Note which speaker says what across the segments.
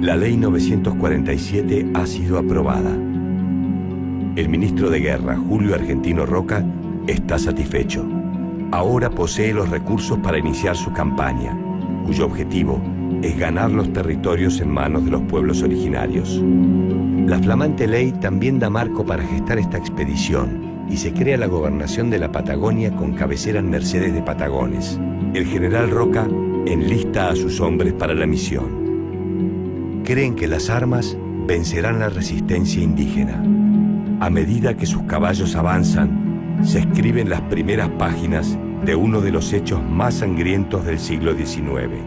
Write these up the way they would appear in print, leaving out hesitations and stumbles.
Speaker 1: La Ley 947 ha sido aprobada. El ministro de Guerra, Julio Argentino Roca, está satisfecho. Ahora posee los recursos para iniciar su campaña, cuyo objetivo es ganar los territorios en manos de los pueblos originarios. La flamante ley también da marco para gestar esta expedición y se crea la gobernación de la Patagonia con cabecera en Mercedes de Patagones. El general Roca enlista a sus hombres para la misión. Creen que las armas vencerán la resistencia indígena. A medida que sus caballos avanzan, se escriben las primeras páginas de uno de los hechos más sangrientos del siglo XIX.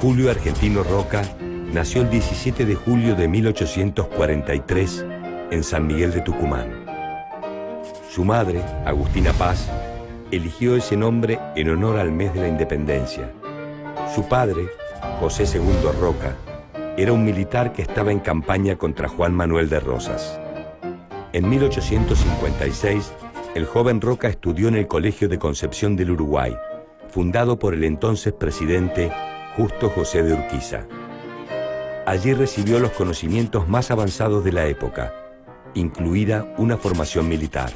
Speaker 1: Julio Argentino Roca nació el 17 de julio de 1843 en San Miguel de Tucumán. Su madre, Agustina Paz, eligió ese nombre en honor al mes de la independencia. Su padre, José II Roca, era un militar que estaba en campaña contra Juan Manuel de Rosas. En 1856, el joven Roca estudió en el Colegio de Concepción del Uruguay, fundado por el entonces presidente Justo José de Urquiza. Allí recibió los conocimientos más avanzados de la época, incluida una formación militar.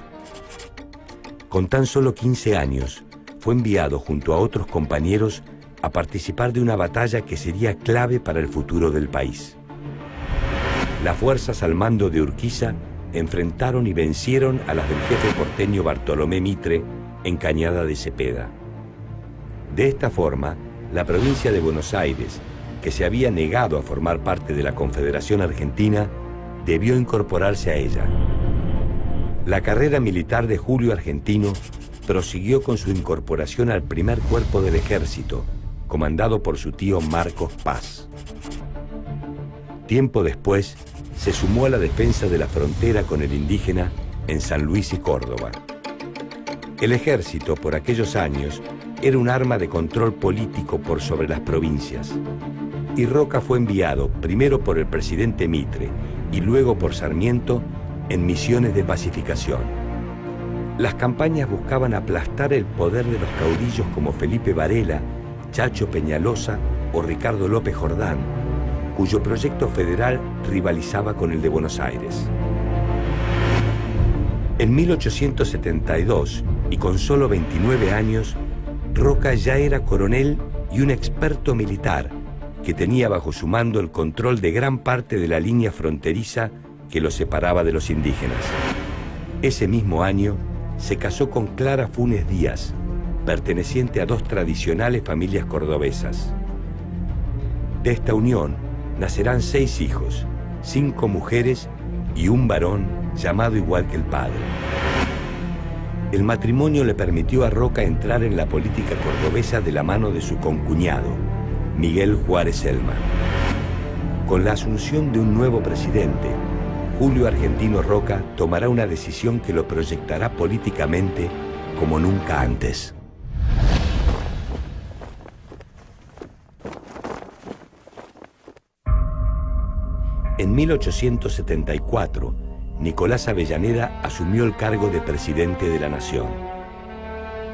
Speaker 1: Con tan solo 15 años, fue enviado junto a otros compañeros a participar de una batalla que sería clave para el futuro del país. Las fuerzas al mando de Urquiza enfrentaron y vencieron a las del jefe porteño Bartolomé Mitre en Cañada de Cepeda. De esta forma, la provincia de Buenos Aires, que se había negado a formar parte de la Confederación Argentina, debió incorporarse a ella. La carrera militar de Julio Argentino prosiguió con su incorporación al primer cuerpo del ejército, comandado por su tío Marcos Paz. Tiempo después, se sumó a la defensa de la frontera con el indígena en San Luis y Córdoba. El ejército, por aquellos años, era un arma de control político por sobre las provincias, y Roca fue enviado primero por el presidente Mitre y luego por Sarmiento en misiones de pacificación. Las campañas buscaban aplastar el poder de los caudillos como Felipe Varela, Chacho Peñalosa o Ricardo López Jordán, cuyo proyecto federal rivalizaba con el de Buenos Aires. En 1872, y con solo 29 años, Roca ya era coronel y un experto militar que tenía bajo su mando el control de gran parte de la línea fronteriza que lo separaba de los indígenas. Ese mismo año se casó con Clara Funes Díaz, perteneciente a dos tradicionales familias cordobesas. De esta unión nacerán 6 hijos, 5 mujeres y un varón llamado igual que el padre. El matrimonio le permitió a Roca entrar en la política cordobesa de la mano de su concuñado, Miguel Juárez Celman. Con la asunción de un nuevo presidente, Julio Argentino Roca tomará una decisión que lo proyectará políticamente como nunca antes. En 1874, Nicolás Avellaneda asumió el cargo de presidente de la nación.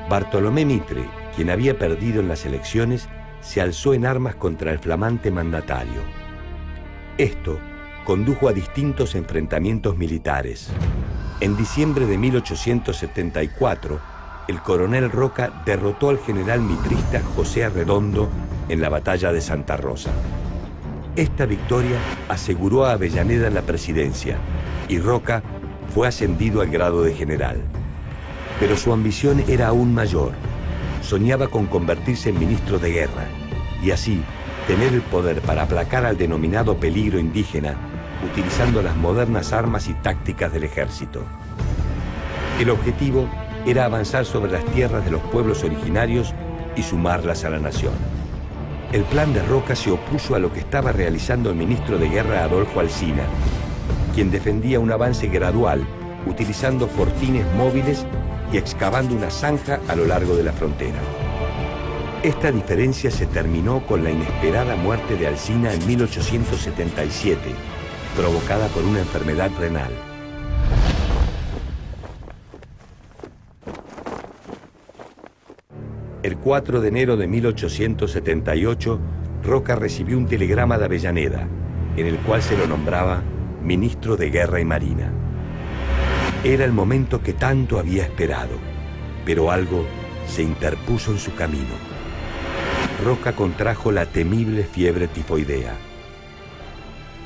Speaker 1: Bartolomé Mitre, quien había perdido en las elecciones, se alzó en armas contra el flamante mandatario. Esto condujo a distintos enfrentamientos militares. En diciembre de 1874, el coronel Roca derrotó al general mitrista José Arredondo en la batalla de Santa Rosa. Esta victoria aseguró a Avellaneda la presidencia y Roca fue ascendido al grado de general. Pero su ambición era aún mayor. Soñaba con convertirse en ministro de guerra y así tener el poder para aplacar al denominado peligro indígena utilizando las modernas armas y tácticas del ejército. El objetivo era avanzar sobre las tierras de los pueblos originarios y sumarlas a la nación. El plan de Roca se opuso a lo que estaba realizando el ministro de Guerra Adolfo Alsina, quien defendía un avance gradual utilizando fortines móviles y excavando una zanja a lo largo de la frontera. Esta diferencia se terminó con la inesperada muerte de Alsina en 1877, provocada por una enfermedad renal. El 4 de enero de 1878, Roca recibió un telegrama de Avellaneda, en el cual se lo nombraba ministro de Guerra y Marina. Era el momento que tanto había esperado, pero algo se interpuso en su camino. Roca contrajo la temible fiebre tifoidea.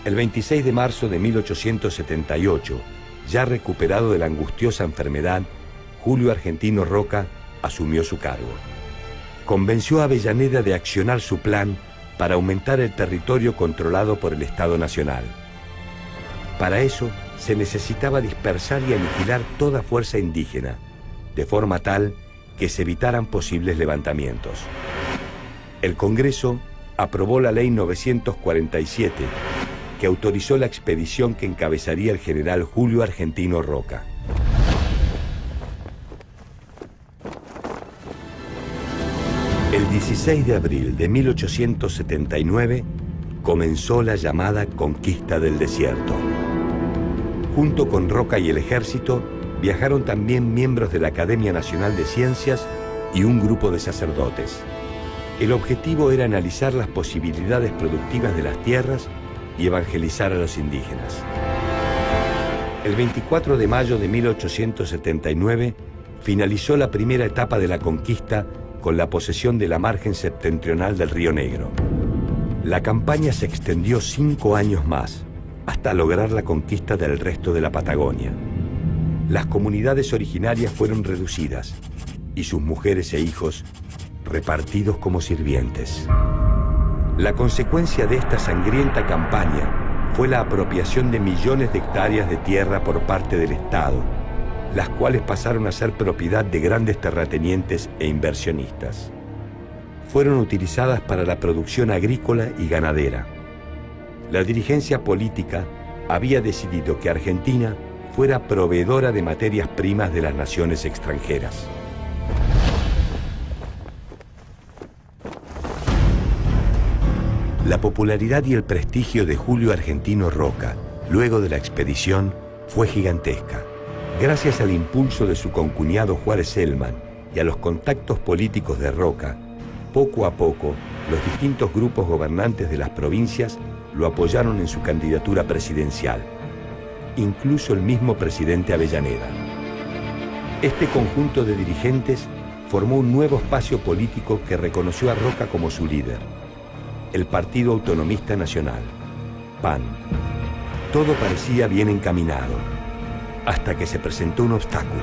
Speaker 1: El 26 de marzo de 1878, ya recuperado de la angustiosa enfermedad, Julio Argentino Roca asumió su cargo. Convenció a Avellaneda de accionar su plan para aumentar el territorio controlado por el Estado Nacional. Para eso se necesitaba dispersar y aniquilar toda fuerza indígena, de forma tal que se evitaran posibles levantamientos. El Congreso aprobó la Ley 947, que autorizó la expedición que encabezaría el general Julio Argentino Roca. El 16 de abril de 1879 comenzó la llamada Conquista del Desierto. Junto con Roca y el ejército viajaron también miembros de la Academia Nacional de Ciencias y un grupo de sacerdotes. El objetivo era analizar las posibilidades productivas de las tierras y evangelizar a los indígenas. El 24 de mayo de 1879 finalizó la primera etapa de la conquista con la posesión de la margen septentrional del Río Negro. La campaña se extendió 5 años más, hasta lograr la conquista del resto de la Patagonia. Las comunidades originarias fueron reducidas y sus mujeres e hijos repartidos como sirvientes. La consecuencia de esta sangrienta campaña fue la apropiación de millones de hectáreas de tierra por parte del Estado, las cuales pasaron a ser propiedad de grandes terratenientes e inversionistas. Fueron utilizadas para la producción agrícola y ganadera. La dirigencia política había decidido que Argentina fuera proveedora de materias primas de las naciones extranjeras. La popularidad y el prestigio de Julio Argentino Roca, luego de la expedición, fue gigantesca. Gracias al impulso de su concuñado Juárez Celman y a los contactos políticos de Roca, poco a poco, los distintos grupos gobernantes de las provincias lo apoyaron en su candidatura presidencial, incluso el mismo presidente Avellaneda. Este conjunto de dirigentes formó un nuevo espacio político que reconoció a Roca como su líder, el Partido Autonomista Nacional, PAN. Todo parecía bien encaminado, hasta que se presentó un obstáculo.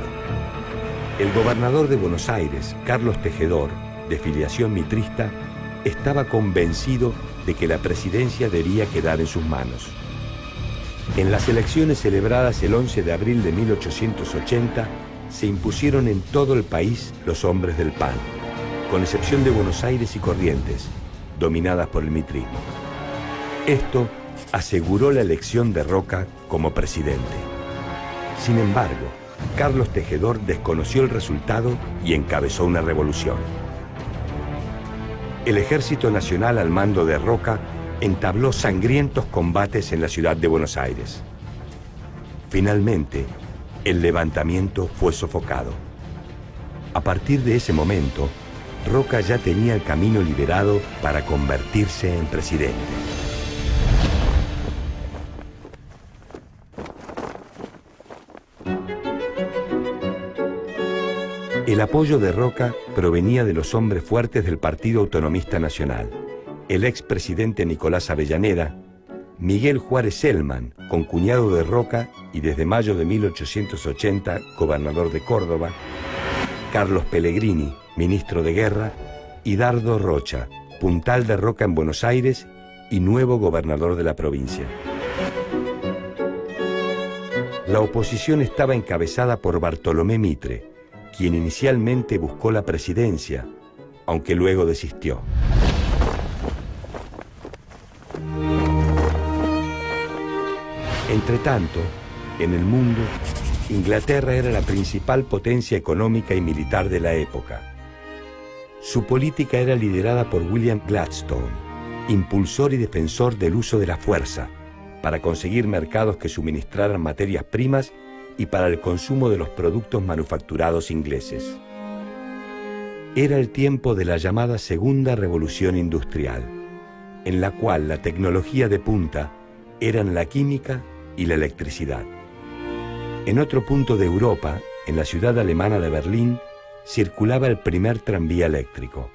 Speaker 1: El gobernador de Buenos Aires, Carlos Tejedor, de filiación mitrista, estaba convencido de que la presidencia debía quedar en sus manos. En las elecciones celebradas el 11 de abril de 1880, se impusieron en todo el país los hombres del PAN, con excepción de Buenos Aires y Corrientes, dominadas por el mitrismo. Esto aseguró la elección de Roca como presidente. Sin embargo, Carlos Tejedor desconoció el resultado y encabezó una revolución. El Ejército Nacional al mando de Roca entabló sangrientos combates en la ciudad de Buenos Aires. Finalmente, el levantamiento fue sofocado. A partir de ese momento, Roca ya tenía el camino liberado para convertirse en presidente. El apoyo de Roca provenía de los hombres fuertes del Partido Autonomista Nacional, el expresidente Nicolás Avellaneda, Miguel Juárez Celman, concuñado de Roca y desde mayo de 1880 gobernador de Córdoba, Carlos Pellegrini, ministro de Guerra, y Dardo Rocha, puntal de Roca en Buenos Aires y nuevo gobernador de la provincia. La oposición estaba encabezada por Bartolomé Mitre, quien inicialmente buscó la presidencia, aunque luego desistió. Entretanto, en el mundo, Inglaterra era la principal potencia económica y militar de la época. Su política era liderada por William Gladstone, impulsor y defensor del uso de la fuerza, para conseguir mercados que suministraran materias primas y para el consumo de los productos manufacturados ingleses. Era el tiempo de la llamada Segunda Revolución Industrial, en la cual la tecnología de punta eran la química y la electricidad. En otro punto de Europa, en la ciudad alemana de Berlín, circulaba el primer tranvía eléctrico.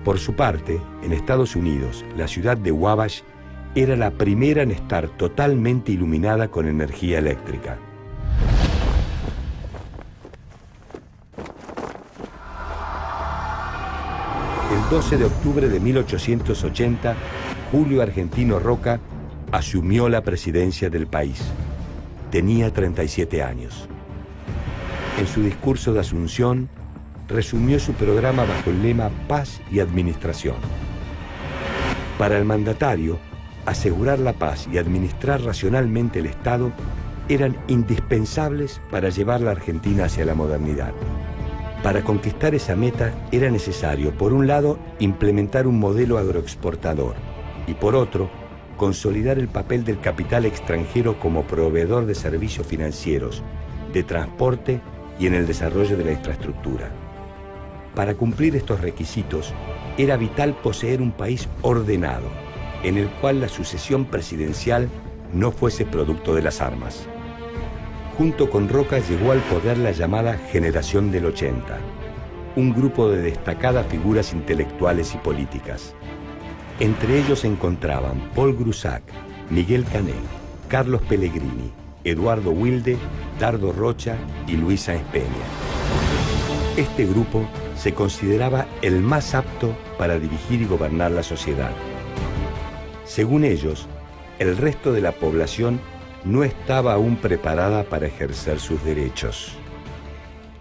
Speaker 1: Por su parte, en Estados Unidos, la ciudad de Wabash era la primera en estar totalmente iluminada con energía eléctrica. El 12 de octubre de 1880, Julio Argentino Roca asumió la presidencia del país. Tenía 37 años. En su discurso de asunción, resumió su programa bajo el lema Paz y Administración. Para el mandatario, asegurar la paz y administrar racionalmente el Estado eran indispensables para llevar la Argentina hacia la modernidad. Para conquistar esa meta era necesario, por un lado, implementar un modelo agroexportador y, por otro, consolidar el papel del capital extranjero como proveedor de servicios financieros, de transporte y en el desarrollo de la infraestructura. Para cumplir estos requisitos, era vital poseer un país ordenado, en el cual la sucesión presidencial no fuese producto de las armas. Junto con Roca llegó al poder la llamada Generación del 80, un grupo de destacadas figuras intelectuales y políticas. Entre ellos se encontraban Paul Grusac, Miguel Cané, Carlos Pellegrini, Eduardo Wilde, Dardo Rocha y Luis Sáenz Peña. Este grupo se consideraba el más apto para dirigir y gobernar la sociedad. Según ellos, el resto de la población no estaba aún preparada para ejercer sus derechos.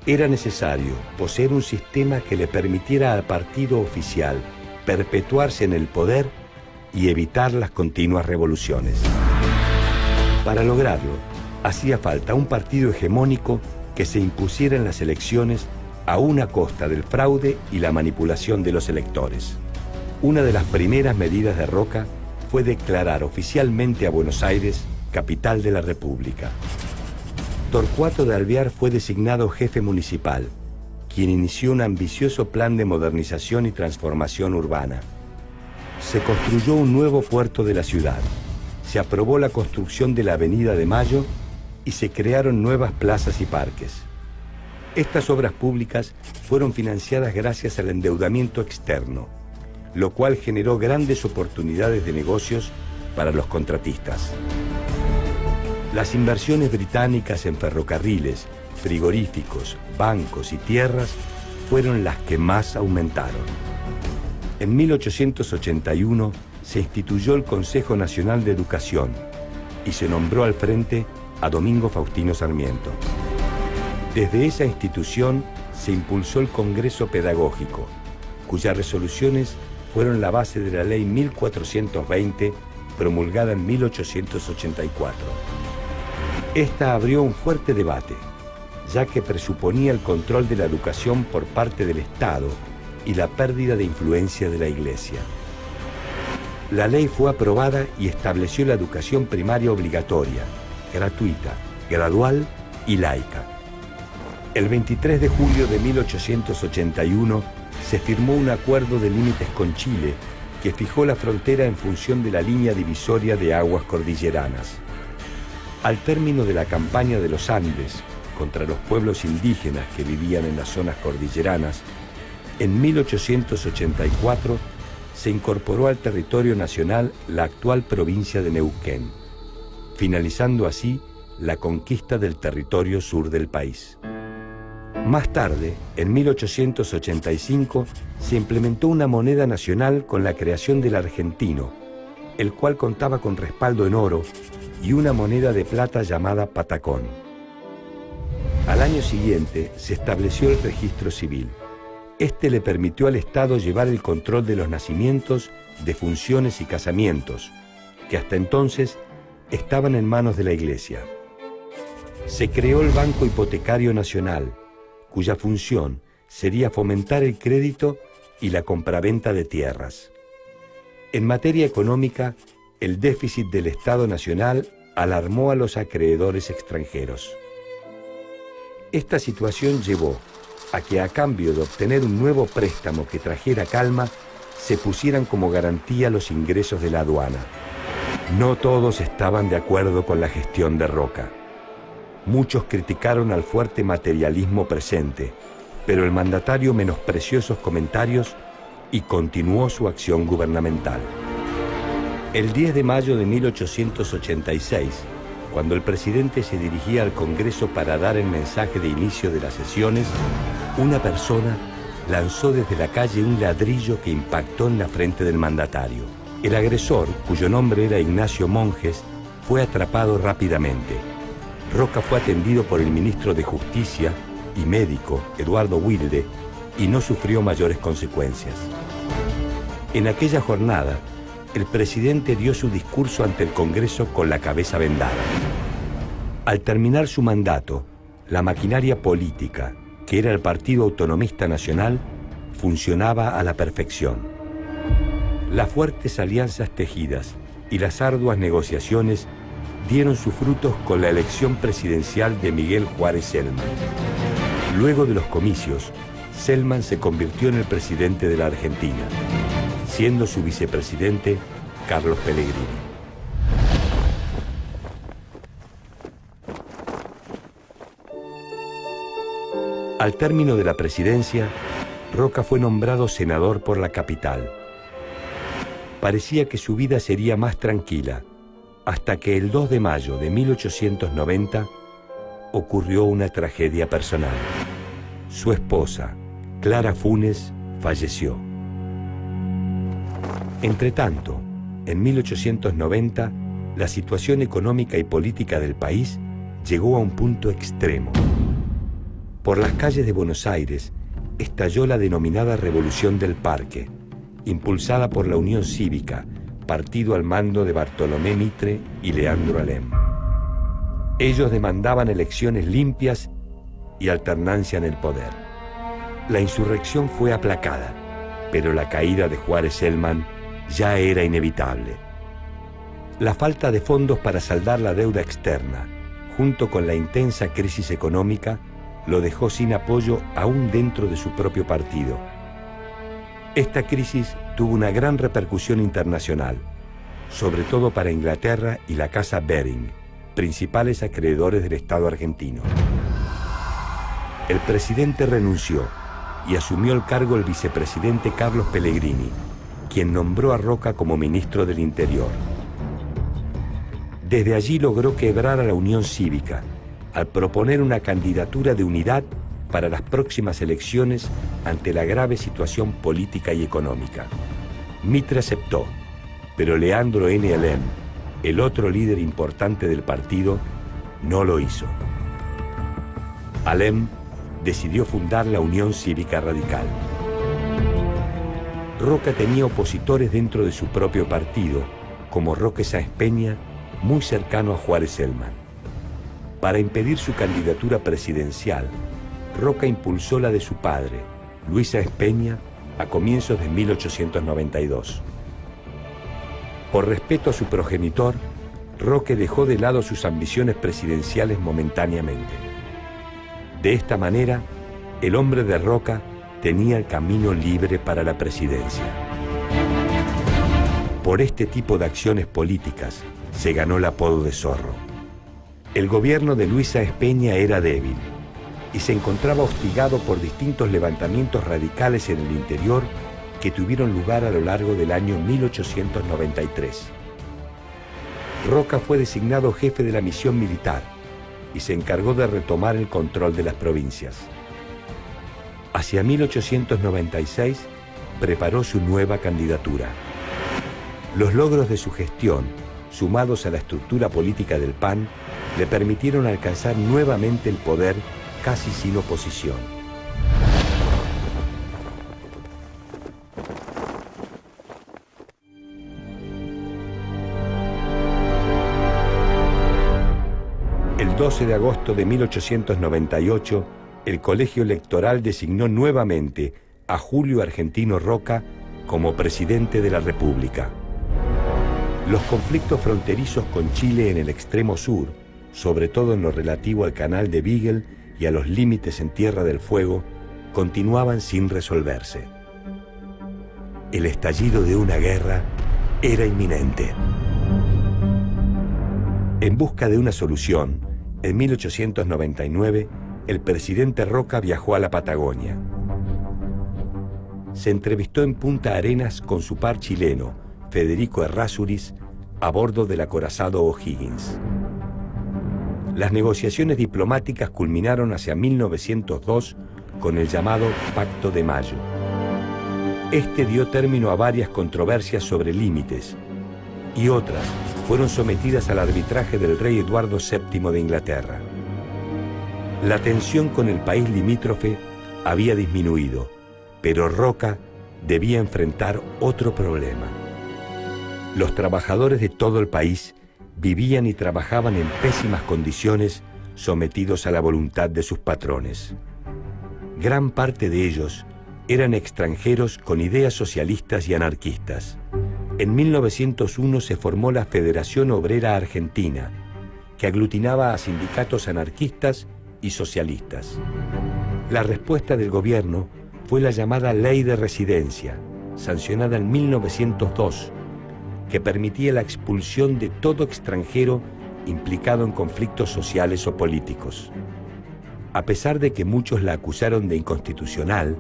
Speaker 1: Era necesario poseer un sistema que le permitiera al partido oficial perpetuarse en el poder y evitar las continuas revoluciones. Para lograrlo, hacía falta un partido hegemónico que se impusiera en las elecciones aún a costa del fraude y la manipulación de los electores. Una de las primeras medidas de Roca fue declarar oficialmente a Buenos Aires capital de la República. Torcuato de Alvear fue designado jefe municipal, quien inició un ambicioso plan de modernización y transformación urbana. Se construyó un nuevo puerto de la ciudad, se aprobó la construcción de la Avenida de Mayo y se crearon nuevas plazas y parques. Estas obras públicas fueron financiadas gracias al endeudamiento externo, lo cual generó grandes oportunidades de negocios para los contratistas. Las inversiones británicas en ferrocarriles, frigoríficos, bancos y tierras fueron las que más aumentaron. En 1881 se instituyó el Consejo Nacional de Educación y se nombró al frente a Domingo Faustino Sarmiento. Desde esa institución se impulsó el Congreso Pedagógico, cuyas resoluciones fueron la base de la Ley 1420, promulgada en 1884. Esta abrió un fuerte debate, ya que presuponía el control de la educación por parte del Estado y la pérdida de influencia de la Iglesia. La ley fue aprobada y estableció la educación primaria obligatoria, gratuita, gradual y laica. El 23 de julio de 1881 se firmó un acuerdo de límites con Chile que fijó la frontera en función de la línea divisoria de aguas cordilleranas. Al término de la campaña de los Andes contra los pueblos indígenas que vivían en las zonas cordilleranas, en 1884 se incorporó al territorio nacional la actual provincia de Neuquén, finalizando así la conquista del territorio sur del país. Más tarde, en 1885, se implementó una moneda nacional con la creación del argentino, el cual contaba con respaldo en oro, y una moneda de plata llamada patacón. Al año siguiente se estableció el registro civil. Este le permitió al Estado llevar el control de los nacimientos, defunciones y casamientos, que hasta entonces estaban en manos de la Iglesia. Se creó el Banco Hipotecario Nacional, cuya función sería fomentar el crédito y la compraventa de tierras. En materia económica, el déficit del Estado Nacional alarmó a los acreedores extranjeros. Esta situación llevó a que, a cambio de obtener un nuevo préstamo que trajera calma, se pusieran como garantía los ingresos de la aduana. No todos estaban de acuerdo con la gestión de Roca. Muchos criticaron al fuerte materialismo presente, pero el mandatario menospreció esos comentarios y continuó su acción gubernamental. El 10 de mayo de 1886, cuando el presidente se dirigía al Congreso para dar el mensaje de inicio de las sesiones, una persona lanzó desde la calle un ladrillo que impactó en la frente del mandatario. El agresor, cuyo nombre era Ignacio Monjes, fue atrapado rápidamente. Roca fue atendido por el ministro de Justicia y médico, Eduardo Wilde, y no sufrió mayores consecuencias. En aquella jornada, el presidente dio su discurso ante el Congreso con la cabeza vendada. Al terminar su mandato, la maquinaria política, que era el Partido Autonomista Nacional, funcionaba a la perfección. Las fuertes alianzas tejidas y las arduas negociaciones dieron sus frutos con la elección presidencial de Miguel Juárez Celman. Luego de los comicios, Celman se convirtió en el presidente de la Argentina, siendo su vicepresidente Carlos Pellegrini. Al término de la presidencia, Roca fue nombrado senador por la capital. Parecía que su vida sería más tranquila, hasta que el 2 de mayo de 1890 ocurrió una tragedia personal. Su esposa, Clara Funes, falleció. Entretanto, en 1890, la situación económica y política del país llegó a un punto extremo. Por las calles de Buenos Aires estalló la denominada Revolución del Parque, impulsada por la Unión Cívica, partido al mando de Bartolomé Mitre y Leandro Alem. Ellos demandaban elecciones limpias y alternancia en el poder. La insurrección fue aplacada, pero la caída de Juárez Celman ya era inevitable. La falta de fondos para saldar la deuda externa, junto con la intensa crisis económica, lo dejó sin apoyo aún dentro de su propio partido. Esta crisis tuvo una gran repercusión internacional, sobre todo para Inglaterra y la Casa Bering, principales acreedores del Estado argentino. El presidente renunció y asumió el cargo el vicepresidente Carlos Pellegrini, quien nombró a Roca como ministro del Interior. Desde allí logró quebrar a la Unión Cívica, al proponer una candidatura de unidad para las próximas elecciones ante la grave situación política y económica. Mitre aceptó, pero Leandro N. Alem, el otro líder importante del partido, no lo hizo. Alem decidió fundar la Unión Cívica Radical. Roca tenía opositores dentro de su propio partido, como Roque Sáenz Peña, muy cercano a Juárez Celman. Para impedir su candidatura presidencial, Roca impulsó la de su padre, Luis Sáenz Peña, a comienzos de 1892. Por respeto a su progenitor, Roque dejó de lado sus ambiciones presidenciales momentáneamente. De esta manera, el hombre de Roca tenía el camino libre para la presidencia. Por este tipo de acciones políticas se ganó el apodo de Zorro. El gobierno de Luis Sáenz Peña era débil y se encontraba hostigado por distintos levantamientos radicales en el interior que tuvieron lugar a lo largo del año 1893. Roca fue designado jefe de la misión militar y se encargó de retomar el control de las provincias. Hacia 1896 preparó su nueva candidatura. Los logros de su gestión, sumados a la estructura política del PAN, le permitieron alcanzar nuevamente el poder casi sin oposición. El El 12 de agosto de 1898, el Colegio Electoral designó nuevamente a Julio Argentino Roca como presidente de la República. Los conflictos fronterizos con Chile en el extremo sur, sobre todo en lo relativo al canal de Beagle y a los límites en Tierra del Fuego, continuaban sin resolverse. El estallido de una guerra era inminente. En busca de una solución, en 1899, el presidente Roca viajó a la Patagonia. Se entrevistó en Punta Arenas con su par chileno, Federico Errázuriz, a bordo del acorazado O'Higgins. Las negociaciones diplomáticas culminaron hacia 1902 con el llamado Pacto de Mayo. Este dio término a varias controversias sobre límites, y otras fueron sometidas al arbitraje del rey Eduardo VII de Inglaterra. La tensión con el país limítrofe había disminuido, pero Roca debía enfrentar otro problema. Los trabajadores de todo el país vivían y trabajaban en pésimas condiciones, sometidos a la voluntad de sus patrones. Gran parte de ellos eran extranjeros con ideas socialistas y anarquistas. En 1901 se formó la Federación Obrera Argentina, que aglutinaba a sindicatos anarquistas y socialistas. La respuesta del gobierno fue la llamada Ley de Residencia, sancionada en 1902, que permitía la expulsión de todo extranjero implicado en conflictos sociales o políticos. A pesar de que muchos la acusaron de inconstitucional,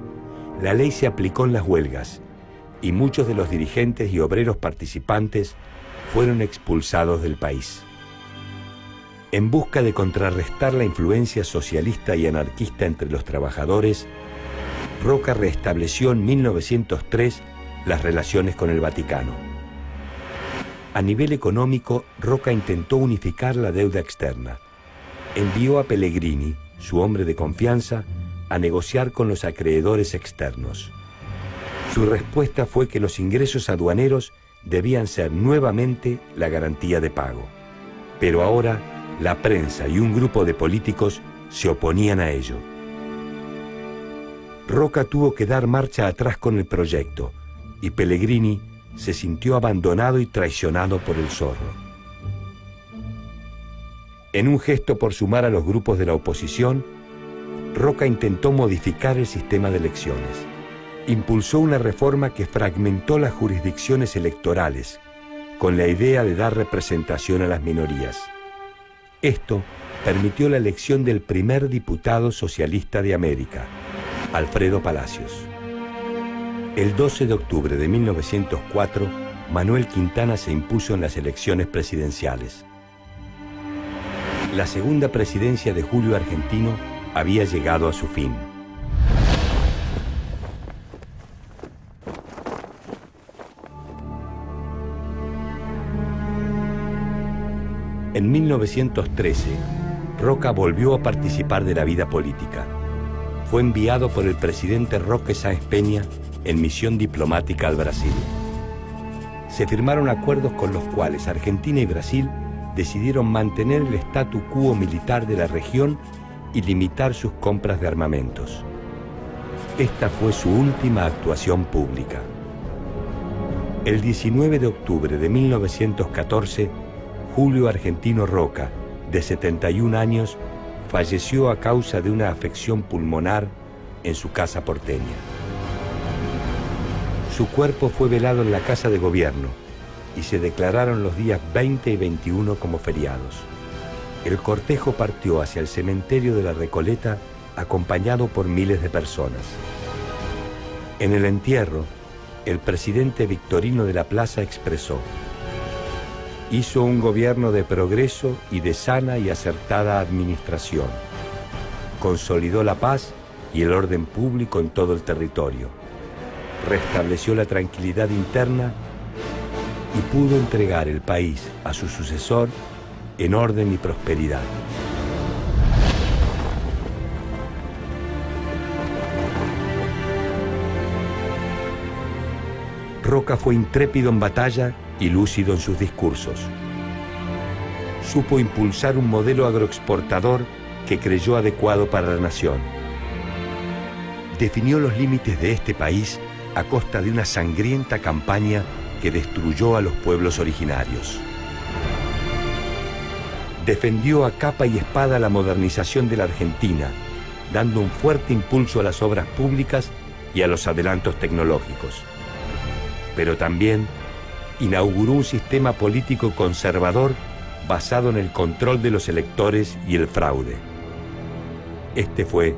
Speaker 1: la ley se aplicó en las huelgas y muchos de los dirigentes y obreros participantes fueron expulsados del país. En busca de contrarrestar la influencia socialista y anarquista entre los trabajadores, Roca restableció en 1903 las relaciones con el Vaticano. A nivel económico, Roca intentó unificar la deuda externa. Envió a Pellegrini, su hombre de confianza, a negociar con los acreedores externos. Su respuesta fue que los ingresos aduaneros debían ser nuevamente la garantía de pago. Pero ahora, la prensa y un grupo de políticos se oponían a ello. Roca tuvo que dar marcha atrás con el proyecto, y Pellegrini se sintió abandonado y traicionado por el Zorro. En un gesto por sumar a los grupos de la oposición, Roca intentó modificar el sistema de elecciones. Impulsó una reforma que fragmentó las jurisdicciones electorales, con la idea de dar representación a las minorías. Esto permitió la elección del primer diputado socialista de América, Alfredo Palacios. El 12 de octubre de 1904, Manuel Quintana se impuso en las elecciones presidenciales. La segunda presidencia de Julio Argentino había llegado a su fin. En 1913, Roca volvió a participar de la vida política. Fue enviado por el presidente Roque Sáenz Peña en misión diplomática al Brasil. Se firmaron acuerdos con los cuales Argentina y Brasil decidieron mantener el statu quo militar de la región y limitar sus compras de armamentos. Esta fue su última actuación pública. El 19 de octubre de 1914, Julio Argentino Roca, de 71 años, falleció a causa de una afección pulmonar en su casa porteña. Su cuerpo fue velado en la Casa de Gobierno y se declararon los días 20 y 21 como feriados. El cortejo partió hacia el cementerio de la Recoleta acompañado por miles de personas. En el entierro, el presidente Victorino de la Plaza expresó: hizo un gobierno de progreso y de sana y acertada administración. Consolidó la paz y el orden público en todo el territorio. Restableció la tranquilidad interna y pudo entregar el país a su sucesor en orden y prosperidad. Roca fue intrépido en batalla y lúcido en sus discursos. supo impulsar un modelo agroexportador que creyó adecuado para la nación. Definió los límites de este país a costa de una sangrienta campaña que destruyó a los pueblos originarios. Defendió a capa y espada la modernización de la Argentina, dando un fuerte impulso a las obras públicas y a los adelantos tecnológicos. Pero también inauguró un sistema político conservador basado en el control de los electores y el fraude. Este fue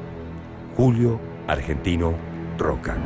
Speaker 1: Julio Argentino Roca.